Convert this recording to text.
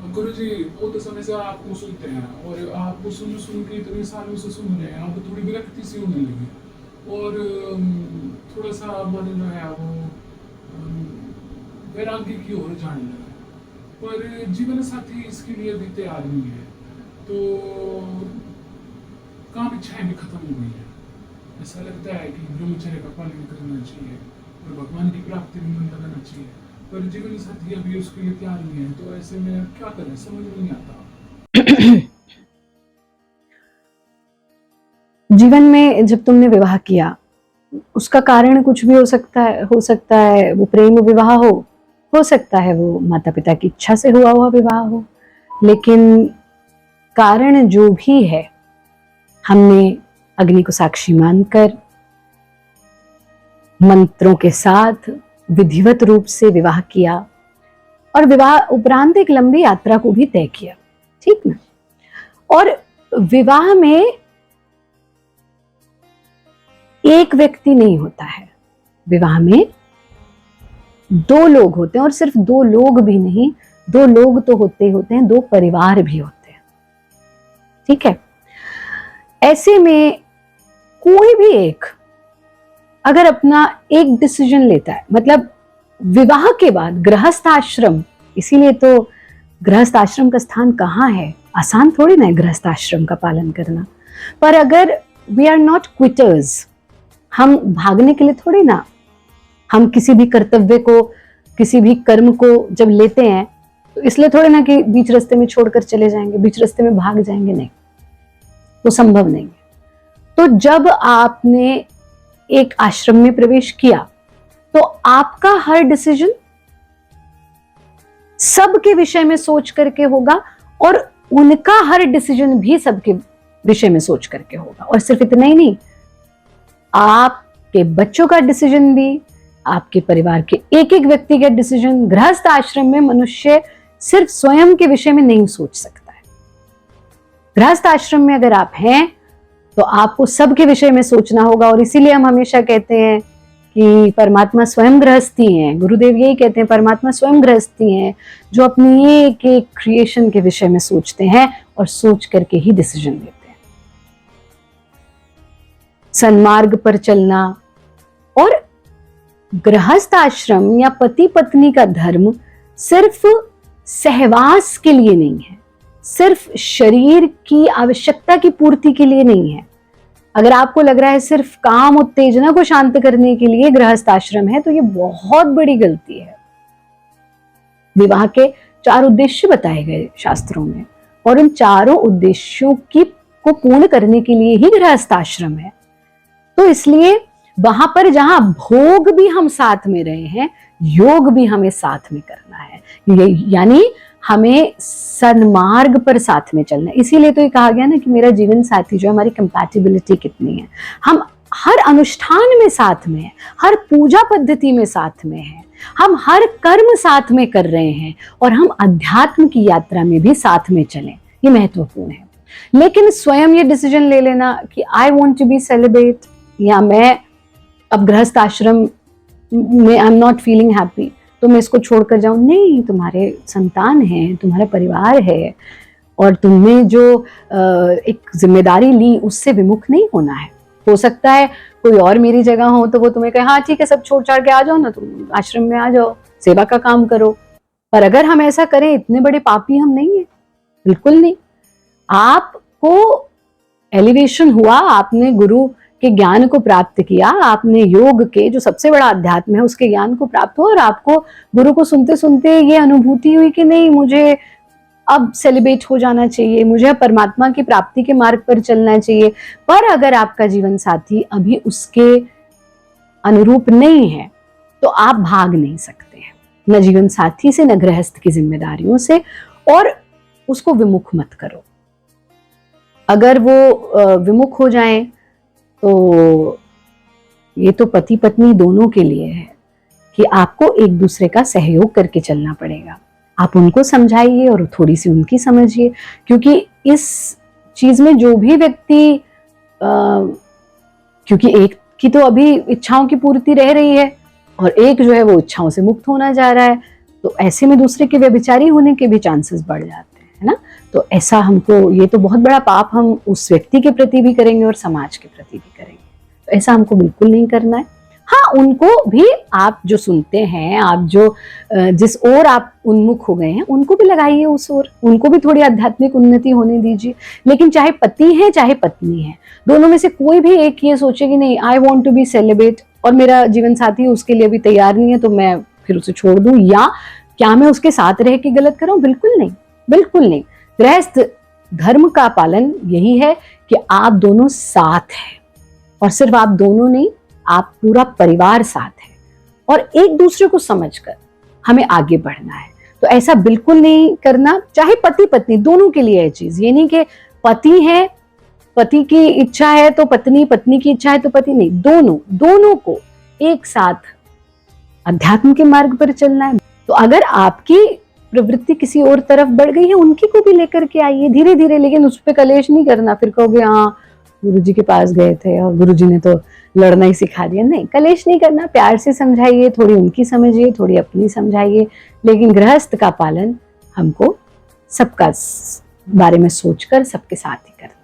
गुरुजी, बहुत समय से आपको सुनते हैं और आपको सुन सुन के इतने सालों से सुन रहे हैं, आपको थोड़ी विरक्ति सी होने लगी और थोड़ा सा मन जो है वो वैराग्य की ओर जाने लगा। पर जीवन साथी इसके लिए अभी तैयार नहीं है, तो काम इच्छाएं भी खत्म हो गई है। ऐसा लगता है कि ब्रह्मचर्य का पालन करना चाहिए और भगवान की प्राप्ति में मन लगाना चाहिए, पर जीवन साथी अभी उसके लिए तैयार नहीं है। तो ऐसे में क्या करें, समझ में नहीं आता। जीवन में जब तुमने विवाह किया, उसका कारण कुछ भी हो सकता है वो प्रेम विवाह हो सकता है वो माता पिता की इच्छा से हुआ विवाह हो, लेकिन कारण जो भी है, हमने अग्नि को साक्षी मानकर मंत्रों के साथ विधिवत रूप से विवाह किया और विवाह उपरांत एक लंबी यात्रा को भी तय किया, ठीक ना। और विवाह में एक व्यक्ति नहीं होता है, विवाह में दो लोग होते हैं, और सिर्फ दो लोग भी नहीं, दो लोग तो होते हैं, दो परिवार भी होते हैं, ठीक है। ऐसे में कोई भी एक अगर अपना एक डिसीजन लेता है, मतलब विवाह के बाद गृहस्थ आश्रम, इसीलिए तो गृहस्थ आश्रम का स्थान कहाँ है, आसान थोड़ी ना है गृहस्थ आश्रम का पालन करना। पर अगर वी आर नॉट क्विटर्स, हम भागने के लिए थोड़ी ना, हम किसी भी कर्तव्य को, किसी भी कर्म को जब लेते हैं तो इसलिए थोड़े ना कि बीच रास्ते में छोड़कर चले जाएंगे, बीच रास्ते में भाग जाएंगे, नहीं, वो संभव नहीं है। तो जब आपने एक आश्रम में प्रवेश किया तो आपका हर डिसीजन सबके विषय में सोच करके होगा और उनका हर डिसीजन भी सबके विषय में सोच करके होगा। और सिर्फ इतना ही नहीं, आपके बच्चों का डिसीजन भी, आपके परिवार के एक एक व्यक्ति का डिसीजन। गृहस्थ आश्रम में मनुष्य सिर्फ स्वयं के विषय में नहीं सोच सकता है। गृहस्थ आश्रम में अगर आप हैं तो आपको सबके विषय में सोचना होगा, और इसीलिए हम हमेशा कहते हैं कि परमात्मा स्वयं गृहस्थी हैं। गुरुदेव यही कहते हैं, परमात्मा स्वयं गृहस्थी हैं, जो अपनी एक एक क्रिएशन के विषय में सोचते हैं और सोच करके ही डिसीजन लेते हैं। सन्मार्ग पर चलना, और गृहस्थ आश्रम या पति पत्नी का धर्म सिर्फ सहवास के लिए नहीं है, सिर्फ शरीर की आवश्यकता की पूर्ति के लिए नहीं है। अगर आपको लग रहा है सिर्फ काम उत्तेजना को शांत करने के लिए गृहस्थ आश्रम है, तो ये बहुत बड़ी गलती है। विवाह के 4 उद्देश्य बताए गए शास्त्रों में, और उन चारों उद्देश्यों को पूर्ण करने के लिए ही गृहस्थ आश्रम है। तो इसलिए वहां पर जहां भोग भी हम साथ में रहे हैं, योग भी हमें साथ में करना है, यानी हमें सन्मार्ग पर साथ में चलना है। इसीलिए तो ये कहा गया ना कि मेरा जीवन साथी जो है, हमारी कंपैटिबिलिटी कितनी है। हम हर अनुष्ठान में साथ में हैं, हर पूजा पद्धति में साथ में हैं, हम हर कर्म साथ में कर रहे हैं, और हम अध्यात्म की यात्रा में भी साथ में चलें, ये महत्वपूर्ण है। लेकिन स्वयं ये डिसीजन ले लेना कि I want to be celibate, या मैं अब गृहस्थ आश्रम में I am not feeling happy तो मैं इसको छोड़कर जाऊं, नहीं, तुम्हारे संतान हैं, तुम्हारा परिवार है, और तुमने जो एक जिम्मेदारी ली उससे विमुख नहीं होना है। हो सकता है कोई और मेरी जगह हो तो वो तुम्हें कहे हाँ ठीक है, सब छोड़ छाड़ के आ जाओ ना, तुम आश्रम में आ जाओ, सेवा का काम करो। पर अगर हम ऐसा करें, इतने बड़े पापी हम नहीं है, बिल्कुल नहीं। आपको एलिवेशन हुआ, आपने गुरु के ज्ञान को प्राप्त किया, आपने योग के जो सबसे बड़ा अध्यात्म है उसके ज्ञान को प्राप्त हुआ, और आपको गुरु को सुनते सुनते ये अनुभूति हुई कि नहीं, मुझे अब सेलिब्रेट हो जाना चाहिए, मुझे परमात्मा की प्राप्ति के मार्ग पर चलना चाहिए। पर अगर आपका जीवन साथी अभी उसके अनुरूप नहीं है तो आप भाग नहीं सकते हैं, न जीवन साथी से, न गृहस्थ की जिम्मेदारियों से, और उसको विमुख मत करो। अगर वो विमुख हो जाए तो ये तो पति पत्नी दोनों के लिए है कि आपको एक दूसरे का सहयोग करके चलना पड़ेगा। आप उनको समझाइए और थोड़ी सी उनकी समझिए, क्योंकि इस चीज में जो भी व्यक्ति क्योंकि एक की तो अभी इच्छाओं की पूर्ति रह रही है और एक जो है वो इच्छाओं से मुक्त होना जा रहा है, तो ऐसे में दूसरे के व्यभिचारी होने के भी चांसेस बढ़ जाते हैं, है ना। तो ऐसा हमको, ये तो बहुत बड़ा पाप हम उस व्यक्ति के प्रति भी करेंगे और समाज के प्रति भी करेंगे। तो ऐसा हमको बिल्कुल नहीं करना है। हाँ, उनको भी आप जो सुनते हैं, आप जो जिस ओर आप उन्मुख हो गए हैं, उनको भी लगाइए उस ओर, उनको भी थोड़ी आध्यात्मिक उन्नति होने दीजिए। लेकिन चाहे पति है चाहे पत्नी है, दोनों में से कोई भी एक ये सोचे कि नहीं I want to be celibate और मेरा जीवन साथी उसके लिए भी तैयार नहीं है तो मैं फिर उसे छोड़ दूं, या क्या मैं उसके साथ रह के गलत करूं? बिल्कुल नहीं, बिल्कुल नहीं। गृहस्थ धर्म का पालन यही है कि आप दोनों साथ हैं, और सिर्फ आप दोनों नहीं, आप पूरा परिवार साथ है, और एक दूसरे को समझकर हमें आगे बढ़ना है। तो ऐसा बिल्कुल नहीं करना, चाहे पति पत्नी दोनों के लिए है चीज। ये नहीं कि पति है, पति की इच्छा है तो पत्नी, पत्नी की इच्छा है तो पति, नहीं, दोनों को एक साथ अध्यात्म के मार्ग पर चलना है। तो अगर आपकी प्रवृत्ति किसी और तरफ बढ़ गई है, उनकी को भी लेकर के आइए धीरे धीरे, लेकिन उस पर कलेश नहीं करना। फिर कहोगे हाँ गुरुजी के पास गए थे और गुरुजी ने तो लड़ना ही सिखा दिया। नहीं, कलेश नहीं करना, प्यार से समझाइए, थोड़ी उनकी समझिए, थोड़ी अपनी समझाइए, लेकिन गृहस्थ का पालन हमको सबका बारे में सोचकर सबके साथ ही करना।